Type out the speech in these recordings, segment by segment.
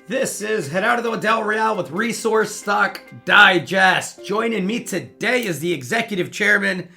This is Gerardo Del Real with Resource Stock Digest. Joining me today is the executive chairman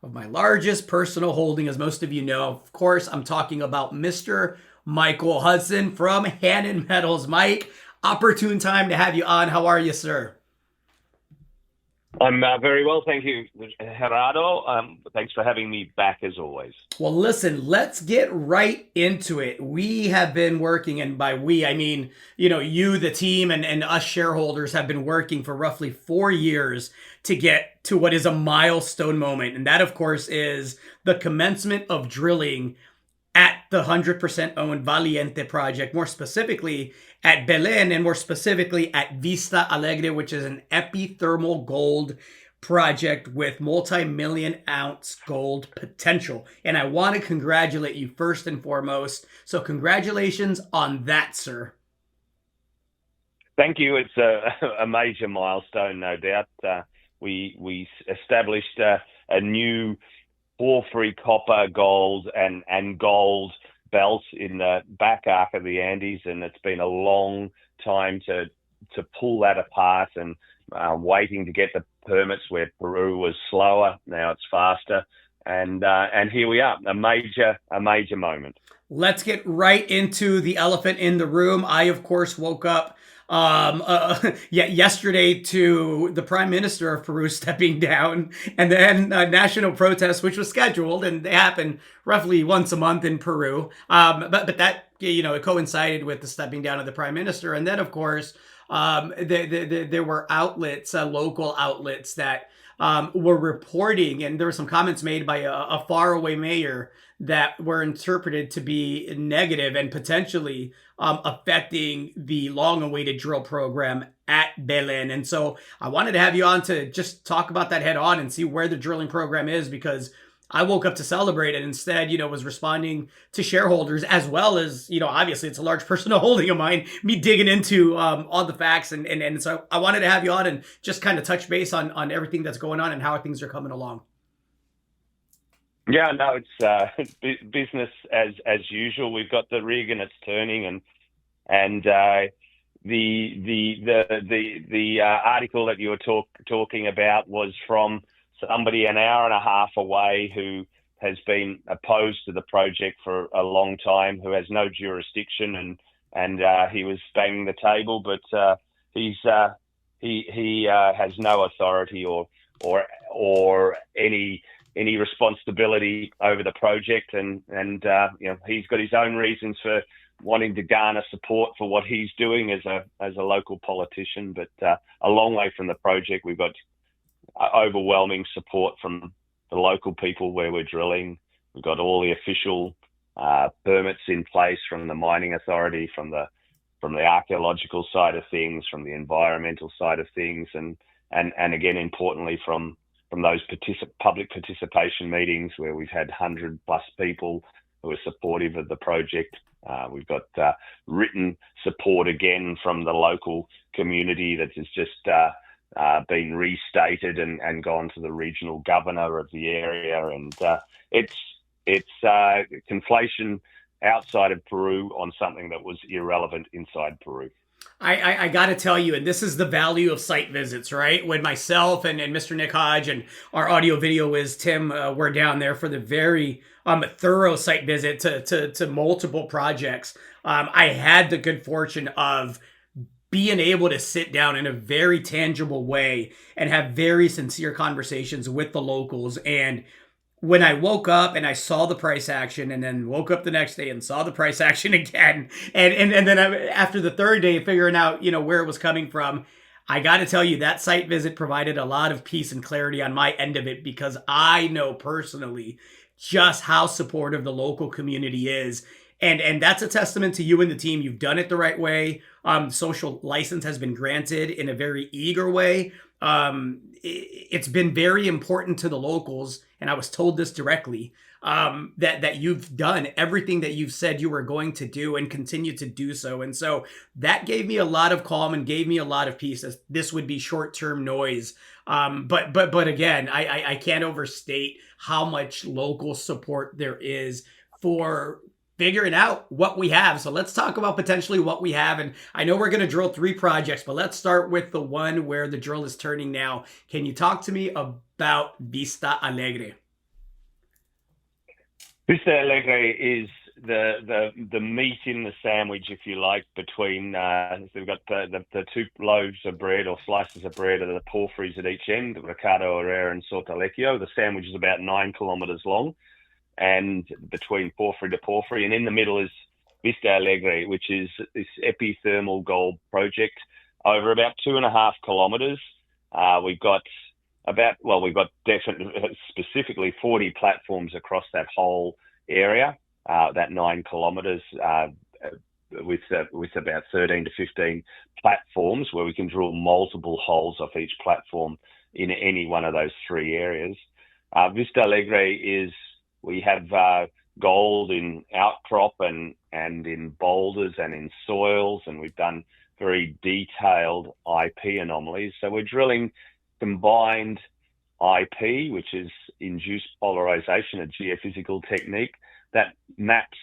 of my largest personal holding, as most of you know. Of course, I'm talking about Mr. Michael Hudson from Hannan Metals. Mike, opportune time to have you on. How are you, sir? I'm very well, thank you, Gerardo. Thanks for having me back as always. Well, listen, let's get right into it. We have been working, and by we, I mean, you, the team, and us shareholders have been working for roughly 4 years to get to what is a milestone moment. And that, of course, is the commencement of drilling at the 100% owned Valiente project, more specifically at Belen, and more specifically at Vista Alegre, which is an epithermal gold project with multi-million ounce gold potential. And I want to congratulate you first and foremost. So congratulations on that, sir. Thank you. It's a major milestone, no doubt. We established a new porphyry, copper, gold, and gold belt in the back arc of the Andes, and it's been a long time to pull that apart, and waiting to get the permits where Peru was slower. Now it's faster, and here we are, a major moment. Let's get right into the elephant in the room. I, of course, woke up yesterday to the Prime Minister of Peru stepping down, and then national protests, which was scheduled, and they happen roughly once a month in Peru. But that, it coincided with the stepping down of the Prime Minister, and then, of course, there were outlets, local outlets that were reporting, and there were some comments made by a faraway mayor that were interpreted to be negative and potentially affecting the long-awaited drill program at Belen. And so I wanted to have you on to just talk about that head on and see where the drilling program is, because I woke up to celebrate and instead, was responding to shareholders, as well as, obviously it's a large personal holding of mine, me digging into all the facts. And so I wanted to have you on and just kind of touch base on everything that's going on and how things are coming along. Yeah, no, it's business as usual. We've got the rig and it's turning, and the article that you were talking about was from somebody an hour and a half away who has been opposed to the project for a long time, who has no jurisdiction, and he was banging the table, but he has no authority or any responsibility over the project, and he's got his own reasons for wanting to garner support for what he's doing as a local politician. But a long way from the project, we've got overwhelming support from the local people where we're drilling. We've got all the official permits in place from the mining authority, from the archaeological side of things, from the environmental side of things, and again, importantly, from those public participation meetings where we've had 100+ people who are supportive of the project. We've got written support again from the local community that has just been restated and gone to the regional governor of the area. And it's conflation outside of Peru on something that was irrelevant inside Peru. I got to tell you, and this is the value of site visits, right? When myself and Mr. Nick Hodge and our audio video whiz Tim were down there for the very thorough site visit to multiple projects, I had the good fortune of being able to sit down in a very tangible way and have very sincere conversations with the locals. And when I woke up and I saw the price action, and then woke up the next day and saw the price action again, and then after the third day figuring out where it was coming from, I got to tell you, that site visit provided a lot of peace and clarity on my end of it, because I know personally just how supportive the local community is. And that's a testament to you and the team. You've done it the right way. Social license has been granted in a very eager way. It's been very important to the locals, and I was told this directly, that you've done everything that you've said you were going to do and continue to do so. And so that gave me a lot of calm and gave me a lot of peace, as this would be short-term noise. But again, I can't overstate how much local support there is for figuring out what we have. So let's talk about potentially what we have. And I know we're going to drill 3 projects, but let's start with the one where the drill is turning now. Can you talk to me about Vista Alegre? Vista Alegre is the meat in the sandwich, if you like, between we've got the 2 loaves of bread or slices of bread of the porphyries at each end, Ricardo Herrera and Sortalecchio. The sandwich is about 9 kilometers long, and between porphyry to porphyry, and in the middle is Vista Alegre, which is this epithermal gold project over about 2.5 kilometers. We've got definitely specifically 40 platforms across that whole area, that 9 kilometers, with about 13 to 15 platforms where we can drill multiple holes off each platform in any one of those 3 areas. Vista Alegre is, we have gold in outcrop and in boulders and in soils, and we've done very detailed IP anomalies. So we're drilling combined IP, which is induced polarization, a geophysical technique that maps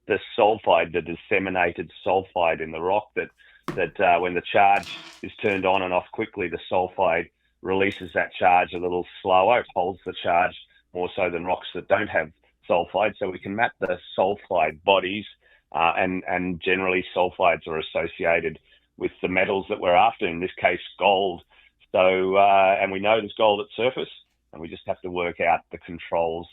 the sulfide, the disseminated sulfide in the rock, that when the charge is turned on and off quickly, the sulfide releases that charge a little slower. It holds the charge more so than rocks that don't have sulfide. So we can map the sulfide bodies, and generally sulfides are associated with the metals that we're after, in this case gold. So and we know there's gold at surface, and we just have to work out the controls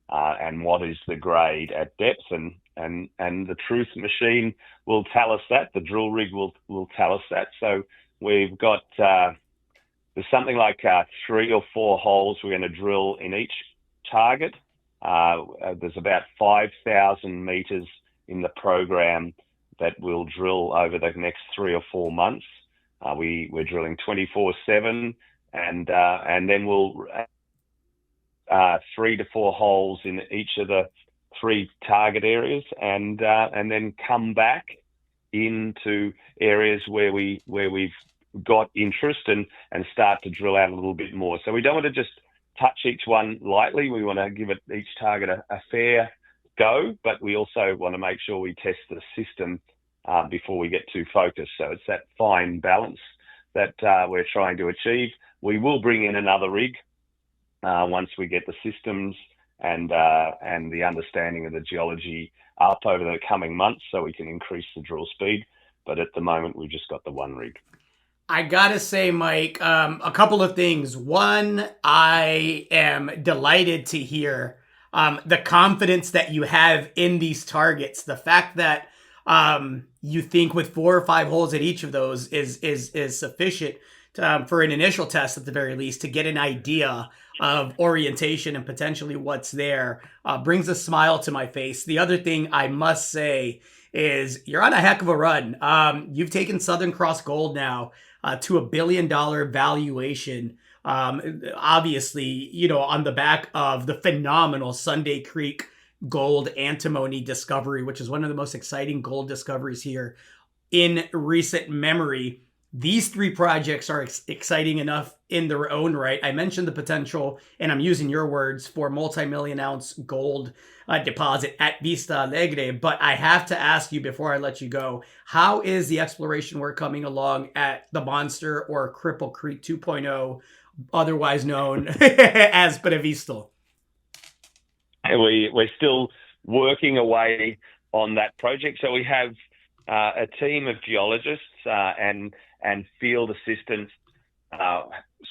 and what is the grade at depth, and the truth machine will tell us that. The drill rig will tell us that. So we've got there's something like 3 or 4 holes we're going to drill in each target. There's about 5,000 meters in the program that we'll drill over the next 3 or 4 months. We're drilling 24/7, and then we'll 3 to 4 holes in each of the 3 target areas, and then come back into areas where we've got interest and start to drill out a little bit more. So we don't want to just touch each one lightly. We want to give each target a fair go, but we also want to make sure we test the system before we get too focused. So it's that fine balance that we're trying to achieve. We will bring in another rig once we get the systems and the understanding of the geology up over the coming months, so we can increase the drill speed. But at the moment, we've just got the 1 rig. I gotta say, Mike, a couple of things. One, I am delighted to hear the confidence that you have in these targets. The fact that you think with 4 or 5 holes at each of those is sufficient for an initial test, at the very least, to get an idea of orientation and potentially what's there, brings a smile to my face. The other thing I must say is you're on a heck of a run. You've taken Southern Cross Gold now to $1 billion valuation. Obviously, on the back of the phenomenal Sunday Creek gold antimony discovery, which is one of the most exciting gold discoveries here in recent memory. These 3 projects are exciting enough in their own right. I mentioned the potential, and I'm using your words, for multi-million ounce gold deposit at Vista Alegre. But I have to ask you before I let you go, how is the exploration work coming along at the Monster or Cripple Creek 2.0, otherwise known as Bavisto? We're still working away on that project. So we have a team of geologists and field assistants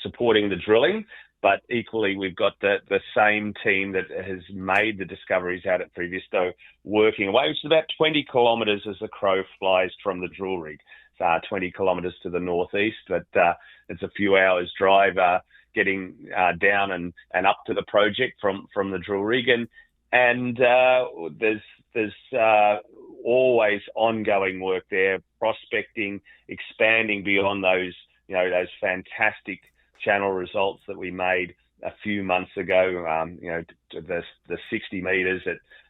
supporting the drilling, but equally we've got the same team that has made the discoveries out at Bavisto working away, which is about 20 kilometers as the crow flies from the drill rig. It's 20 kilometers to the northeast, but it's a few hours drive getting down and up to the project from the drill rig, and there's always ongoing work there, prospecting, expanding beyond those fantastic channel results that we made a few months ago. The 60 meters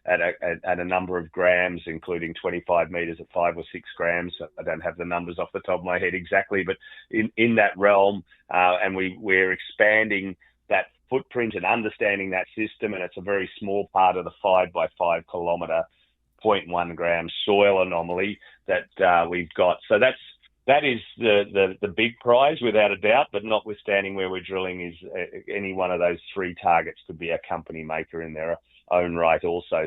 at a number of grams, including 25 meters at 5 or 6 grams. I don't have the numbers off the top of my head exactly, but in that realm, and we're expanding that footprint and understanding that system, and it's a very small part of the 5 by 5 kilometer 0.1 gram soil anomaly that we've got. So that is the big prize without a doubt, but notwithstanding where we're drilling is any one of those 3 targets could be a company maker in their own right also.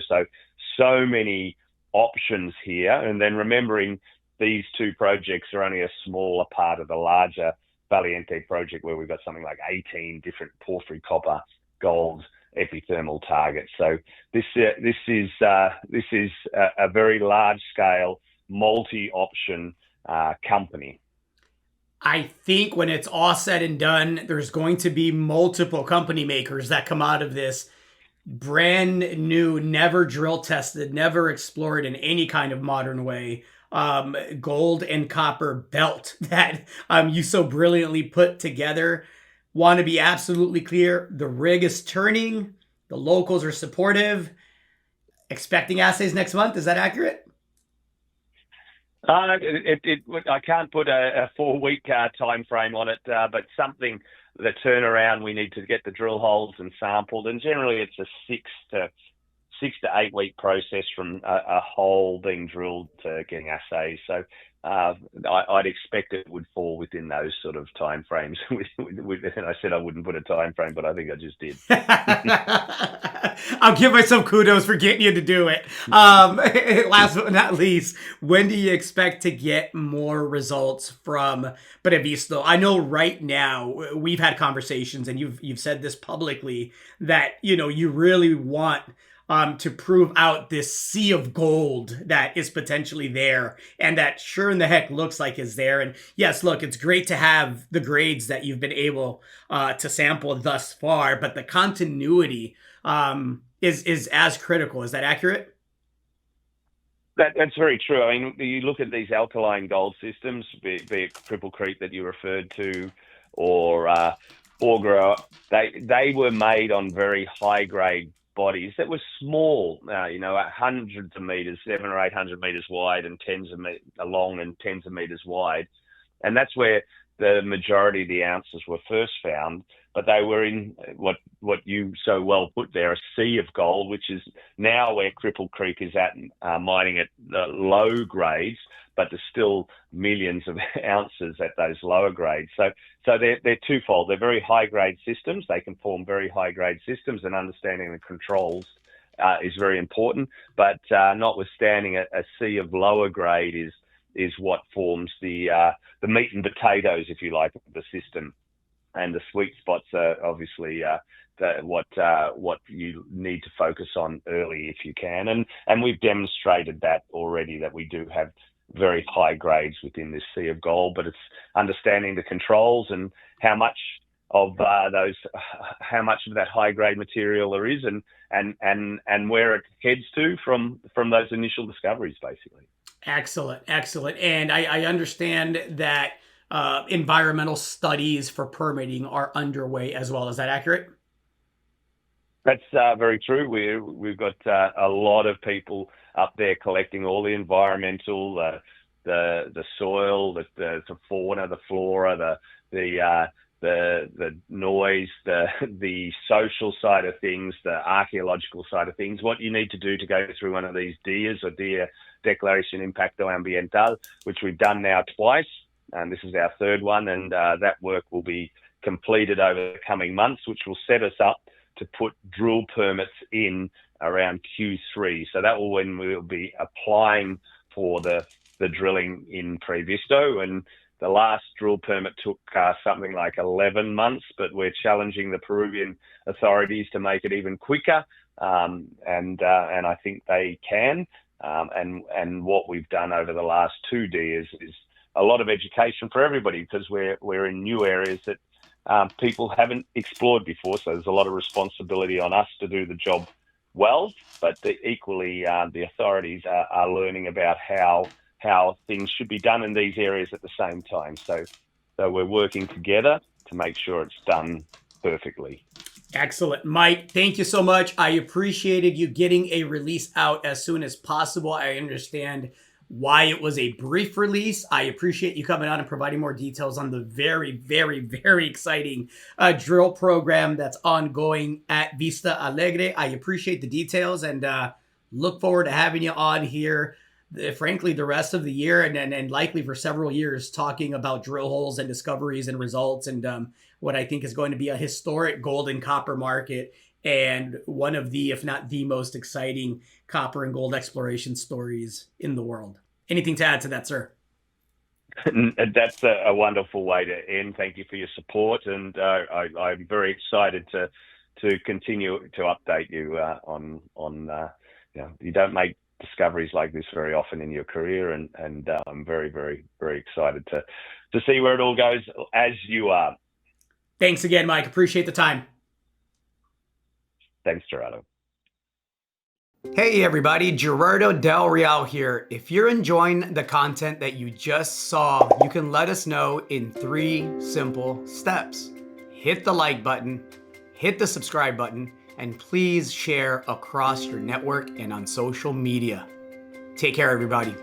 So many options here. And then remembering these 2 projects are only a smaller part of the larger Valiente project, where we've got something like 18 different porphyry copper gold epithermal targets. So this is a very large scale multi-option company. I think when it's all said and done, there's going to be multiple company makers that come out of this brand new, never drill tested, never explored in any kind of modern way, gold and copper belt that you so brilliantly put together. Want to be absolutely clear, the rig is turning, the locals are supportive, expecting assays next month. Is that accurate? I can't put a 4-week time frame on it, but something, the turnaround, we need to get the drill holes and sampled, and generally it's a 6 to 8 week process from a hole being drilled to getting assays. So I'd expect it would fall within those sort of time frames. And I said I wouldn't put a time frame, but I think I just did. I'll give myself kudos for getting you to do it. Last but not least, when do you expect to get more results from Bavisto? I know right now we've had conversations, and you've said this publicly, that you really want to prove out this sea of gold that is potentially there, and that sure in the heck looks like is there. And yes, look, it's great to have the grades that you've been able to sample thus far, but the continuity is as critical. Is that accurate? That's very true. I mean, you look at these alkaline gold systems, be it Cripple Creek that you referred to, or Augra, they were made on very high grade bodies that were small, hundreds of meters, 700 or 800 meters wide, and tens of long and tens of meters wide, and that's where the majority of the ounces were first found. But they were in what you so well put there, a sea of gold, which is now where Cripple Creek is at, mining at the low grades, but there's still millions of ounces at those lower grades. So they're twofold. They're very high grade systems. They can form very high grade systems, and understanding the controls is very important. But notwithstanding, a sea of lower grade is what forms the meat and potatoes, if you like, of the system. And the sweet spots are obviously what you need to focus on early if you can. And we've demonstrated that already, that we do have very high grades within this sea of gold, but it's understanding the controls and how much of that high grade material there is, and where it heads to from those initial discoveries, basically. Excellent. And I understand that environmental studies for permitting are underway as well. Is that accurate? That's very true. We've got a lot of people up there collecting all the environmental, the soil, the fauna, the flora, the noise, the social side of things, the archaeological side of things. What you need to do to go through one of these DIAs, or Dia Declaration Impacto Ambiental, which we've done now twice, and this is our third one, and that work will be completed over the coming months, which will set us up to put drill permits in around Q3. So that will when we'll be applying for the drilling in Bavisto. And the last drill permit took something like 11 months, but we're challenging the Peruvian authorities to make it even quicker. And I think they can. And what we've done over the last 2 days is a lot of education for everybody, because we're in new areas that people haven't explored before. So there's a lot of responsibility on us to do the job well, but equally the authorities are learning about how things should be done in these areas at the same time. So we're working together to make sure it's done perfectly. Excellent. Mike, thank you so much. I appreciated you getting a release out as soon as possible. I understand why it was a brief release. I appreciate you coming on and providing more details on the very, very, very exciting drill program that's ongoing at Vista Alegre. I appreciate the details, and Look forward to having you on here, frankly, the rest of the year and likely for several years, talking about drill holes and discoveries and results and what I think is going to be a historic gold and copper market and one of the, if not the most exciting copper and gold exploration stories in the world. Anything to add to that, sir? That's a wonderful way to end. Thank you for your support, and I'm very excited to continue to update you on you don't make discoveries like this very often in your career, and I'm very, very, very excited to see where it all goes, as you are. Thanks again, Mike. Appreciate the time. Thanks, Gerardo. Hey everybody, Gerardo Del Real here. If you're enjoying the content that you just saw, you can let us know in 3 simple steps. Hit the like button, hit the subscribe button, and please share across your network and on social media. Take care, everybody.